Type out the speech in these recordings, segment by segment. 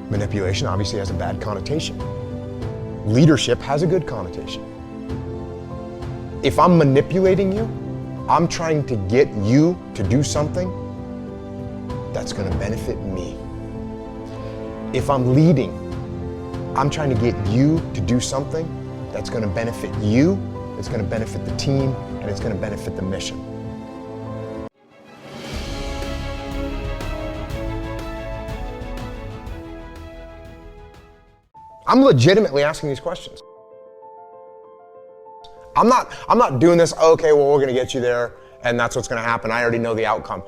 Manipulation obviously has a bad connotation. Leadership has a good connotation. If I'm manipulating you, I'm trying to get you to do something that's going to benefit me. If I'm leading, I'm trying to get you to do something that's going to benefit you, it's going to benefit the team, and it's going to benefit the mission. I'm legitimately asking these questions. I'm not doing this, okay, well, we're gonna get you there and that's what's gonna happen. I already know the outcome.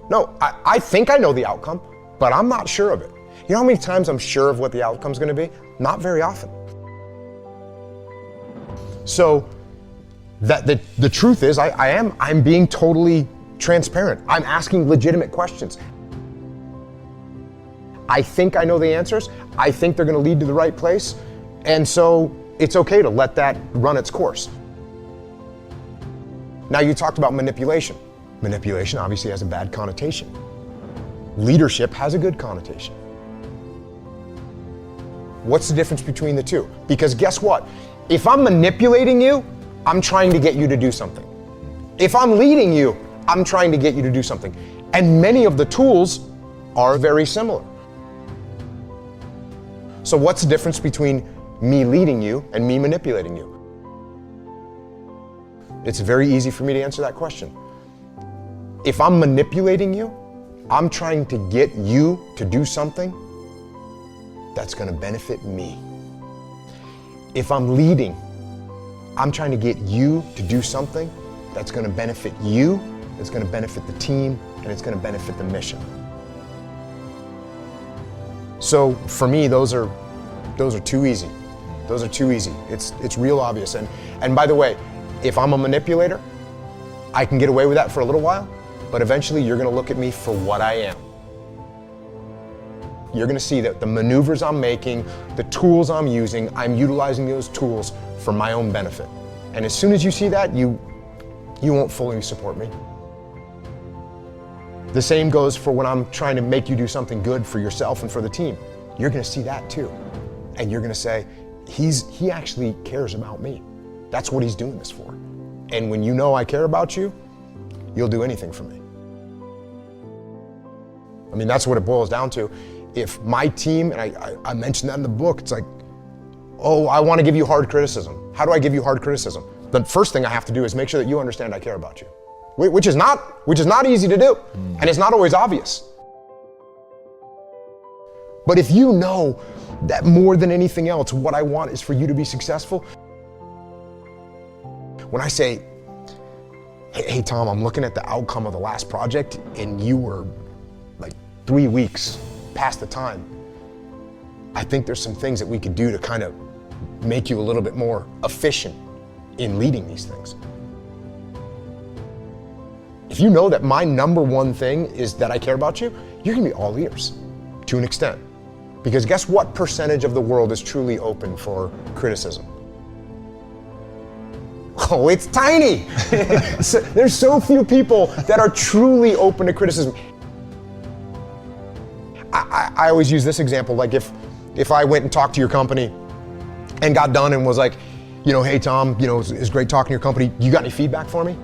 No, I think I know the outcome, but I'm not sure of it. You know how many times I'm sure of what the outcome's gonna be? Not very often. So the truth is I'm being totally transparent. I'm asking legitimate questions. I think I know the answers. I think they're gonna lead to the right place. And so it's okay to let that run its course. Now you talked about manipulation. Manipulation obviously has a bad connotation. Leadership has a good connotation. What's the difference between the two? Because guess what? If I'm manipulating you, I'm trying to get you to do something. If I'm leading you, I'm trying to get you to do something. And many of the tools are very similar. So what's the difference between me leading you and me manipulating you? It's very easy for me to answer that question. If I'm manipulating you, I'm trying to get you to do something that's going to benefit me. If I'm leading, I'm trying to get you to do something that's going to benefit you, it's going to benefit the team, and it's going to benefit the mission. So for me, those are too easy. Those are too easy. It's real obvious. And by the way, if I'm a manipulator, I can get away with that for a little while, but eventually you're gonna look at me for what I am. You're gonna see that the maneuvers I'm making, the tools I'm using, I'm utilizing those tools for my own benefit. And as soon as you see that, you won't fully support me. The same goes for when I'm trying to make you do something good for yourself and for the team. You're gonna see that too. And you're gonna say, he actually cares about me. That's what he's doing this for. And when you know I care about you, you'll do anything for me. I mean, that's what it boils down to. If my team, and I mentioned that in the book, it's like, oh, I want to give you hard criticism. How do I give you hard criticism? The first thing I have to do is make sure that you understand I care about you, which is not easy to do, and it's not always obvious. But if you know that more than anything else, what I want is for you to be successful. When I say, hey Tom, I'm looking at the outcome of the last project and you were like 3 weeks past the time, I think there's some things that we could do to kind of make you a little bit more efficient in leading these things. If you know that my number one thing is that I care about you, you're gonna be all ears to an extent. Because guess what percentage of the world is truly open for criticism? Oh, it's tiny. There's so few people that are truly open to criticism. I always use this example, like if I went and talked to your company and got done and was like, hey Tom, it's great talking to your company. You got any feedback for me?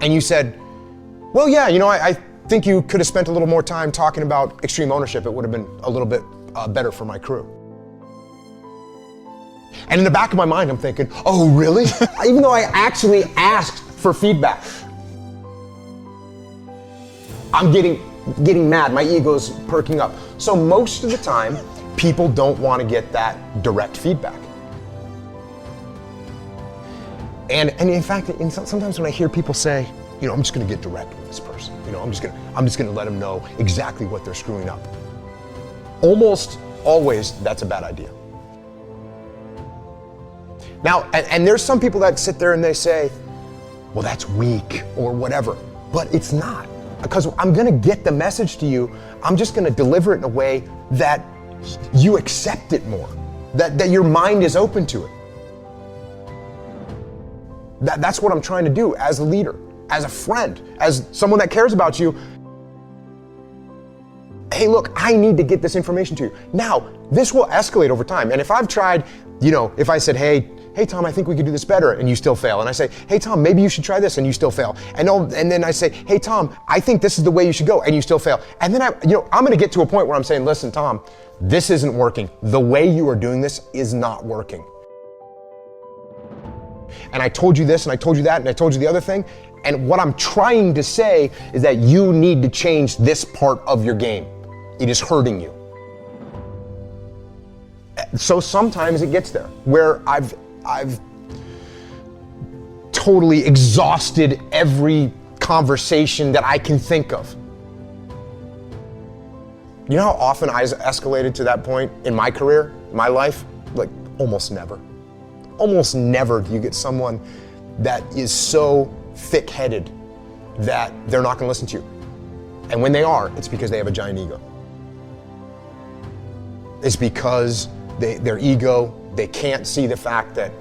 And you said, well, yeah, I think you could have spent a little more time talking about extreme ownership. It would have been a little bit better for my crew. And in the back of my mind, I'm thinking, oh, really? Even though I actually asked for feedback. I'm getting mad, my ego's perking up. So most of the time, people don't want to get that direct feedback. And in fact, sometimes when I hear people say, I'm just gonna get direct with this person. I'm just gonna let them know exactly what they're screwing up. Almost always, that's a bad idea. Now, and there's some people that sit there and they say, well, that's weak or whatever, but it's not. Because I'm gonna get the message to you, I'm just gonna deliver it in a way that you accept it more, that your mind is open to it. That's what I'm trying to do as a leader, as a friend, as someone that cares about you. hey, look, I need to get this information to you. Now, this will escalate over time. And if I've tried, if I said, hey, Tom, I think we could do this better, and you still fail. And I say, hey, Tom, maybe you should try this, and you still fail. And then I say, hey, Tom, I think this is the way you should go, and you still fail. And then I'm going to get to a point where I'm saying, listen, Tom, this isn't working. The way you are doing this is not working. And I told you this, and I told you that, and I told you the other thing. And what I'm trying to say is that you need to change this part of your game. It is hurting you. So sometimes it gets there where I've totally exhausted every conversation that I can think of. You know how often I escalated to that point in my career, my life? Like almost never. Almost never do you get someone that is so thick-headed that they're not going to listen to you. And when they are, it's because they have a giant ego. It's because their ego, they can't see the fact that,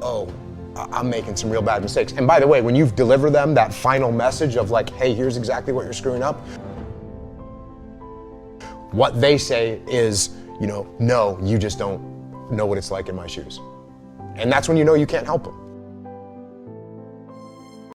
oh, I'm making some real bad mistakes. And by the way, when you've delivered them that final message of like, hey, here's exactly what you're screwing up, what they say is, no, you just don't know what it's like in my shoes. And that's when you know you can't help them.